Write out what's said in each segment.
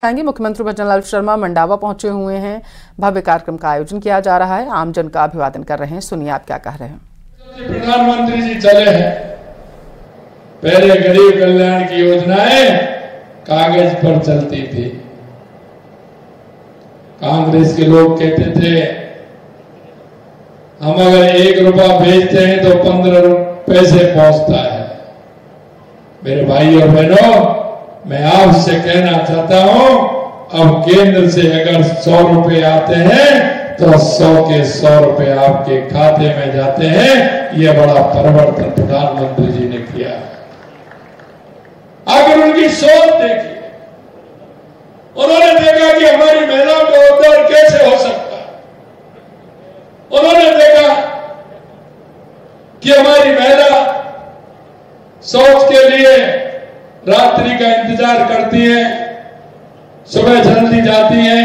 मुख्यमंत्री भजनलाल शर्मा मंडावा पहुंचे हुए हैं। भव्य कार्यक्रम का आयोजन किया जा रहा है। आमजन का अभिवादन कर रहे हैं। सुनिए आप क्या कह रहे हैं। प्रधानमंत्री जी चले हैं। पहले गरीब कल्याण की योजनाएं कागज पर चलती थी। कांग्रेस के लोग कहते थे हम अगर 1 रुपया भेजते हैं तो 15 पैसे पहुंचता है। मेरे भाई और बहनों, मैं आपसे कहना चाहता हूं, अब केंद्र से अगर 100 रुपए आते हैं तो 100 के 100 रुपए आपके खाते में जाते हैं। यह बड़ा परिवर्तन प्रधानमंत्री जी ने किया है। अगर उनकी सोच देखिए, उन्होंने देखा कि हमारी महिलाओं का उद्धार कैसे हो सकता है। उन्होंने देखा कि हमारी महिला शौच के लिए रात्रि का इंतजार करती हैं, सुबह जल्दी जाती हैं।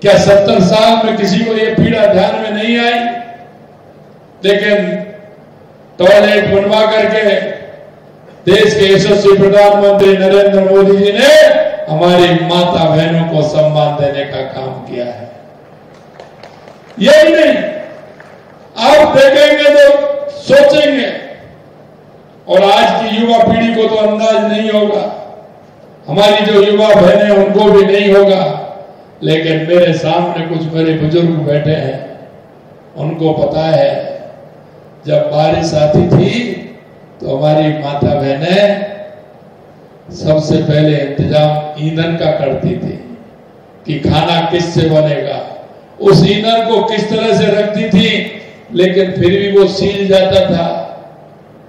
क्या 70 साल में किसी को यह पीड़ा ध्यान में नहीं आई? लेकिन टॉयलेट बनवा करके देश के यशस्वी प्रधानमंत्री नरेंद्र मोदी जी ने हमारी माता बहनों को सम्मान देने का काम किया है। यही नहीं, आप देखेंगे तो सोचेंगे, और आज की युवा पीढ़ी को तो अंदाज नहीं होगा, हमारी जो युवा बहनें उनको भी नहीं होगा, लेकिन मेरे सामने कुछ मेरे बुजुर्ग बैठे हैं, उनको पता है जब बारिश आती थी तो हमारी माता बहनें सबसे पहले इंतजाम ईंधन का करती थी कि खाना किससे बनेगा। उस ईंधन को किस तरह से रखती थी, लेकिन फिर भी वो सील जाता था,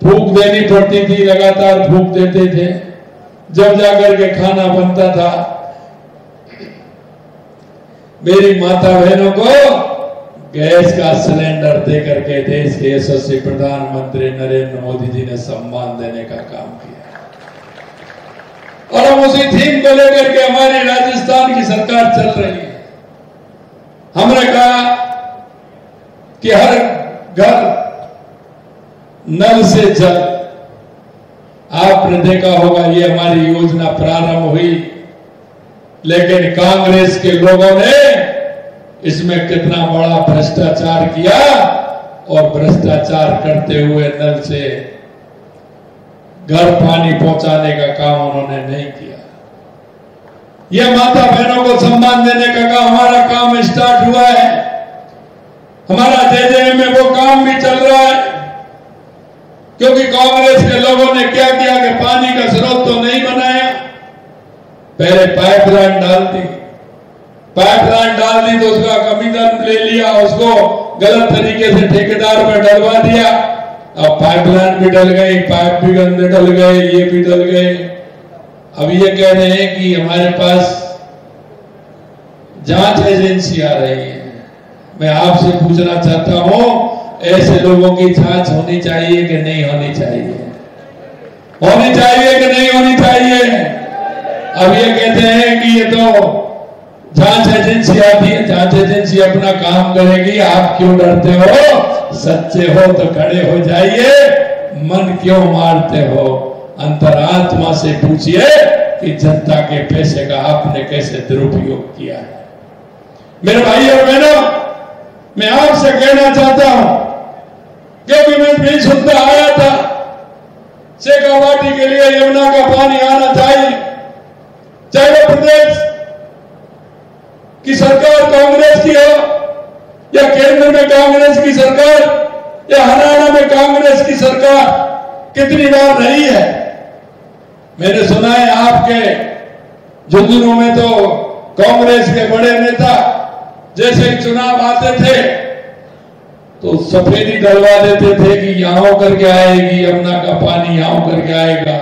फूंक देनी पड़ती थी, लगातार फूंक देते थे, जब जाकर के खाना बनता था। मेरी माता बहनों को गैस का सिलेंडर देकर के देश के यशस्वी प्रधानमंत्री नरेंद्र मोदी जी ने सम्मान देने का काम किया। और हम उसी थीम को लेकर के हमारी राजस्थान की सरकार चल रही है। हमने कहा कि हर घर नल से जल। आपने देखा होगा ये हमारी योजना प्रारंभ हुई, लेकिन कांग्रेस के लोगों ने इसमें कितना बड़ा भ्रष्टाचार किया, और भ्रष्टाचार करते हुए नल से घर पानी पहुंचाने का काम उन्होंने नहीं किया। यह माता बहनों को सम्मान देने का काम, हमारा काम स्टार्ट हुआ है। हमारा जेजेएम में वो काम भी चल रहा है, क्योंकि कांग्रेस के लोगों ने क्या किया कि पानी का स्रोत तो नहीं बनाया, पहले पाइपलाइन डाल दी तो उसका कमीशन ले लिया, उसको गलत तरीके से ठेकेदार पर डलवा दिया। अब पाइपलाइन भी डल गई, पाइप भी गंदे डल गए, ये भी डल गए। अब ये कह रहे हैं कि हमारे पास जांच एजेंसी आ रही है। मैं आपसे पूछना चाहता हूं, ऐसे लोगों की जांच होनी चाहिए कि नहीं होनी चाहिए? होनी चाहिए कि नहीं होनी चाहिए? अब ये कहते हैं कि ये तो जांच एजेंसी आती है, जांच एजेंसी अपना काम करेगी, आप क्यों डरते हो? सच्चे हो तो खड़े हो जाइए, मन क्यों मारते हो? अंतरात्मा से पूछिए कि जनता के पैसे का आपने कैसे दुरुपयोग किया है। मेरे भाई और बहनों, मैं आपसे कहना चाहता हूं, क्योंकि मैं भी सुनता आया था शेखावाटी के लिए यमुना का पानी आना चाहिए, चाहे वो प्रदेश की सरकार कांग्रेस की हो, या केंद्र में कांग्रेस की सरकार, या हरियाणा में कांग्रेस की सरकार कितनी बार रही है। मैंने सुना है आपके झुंझुनू में तो कांग्रेस के बड़े नेता जैसे ही चुनाव आते थे तो सफेदी डलवा देते थे कि यहां करके आएगी, यमुना का पानी यहां करके आएगा।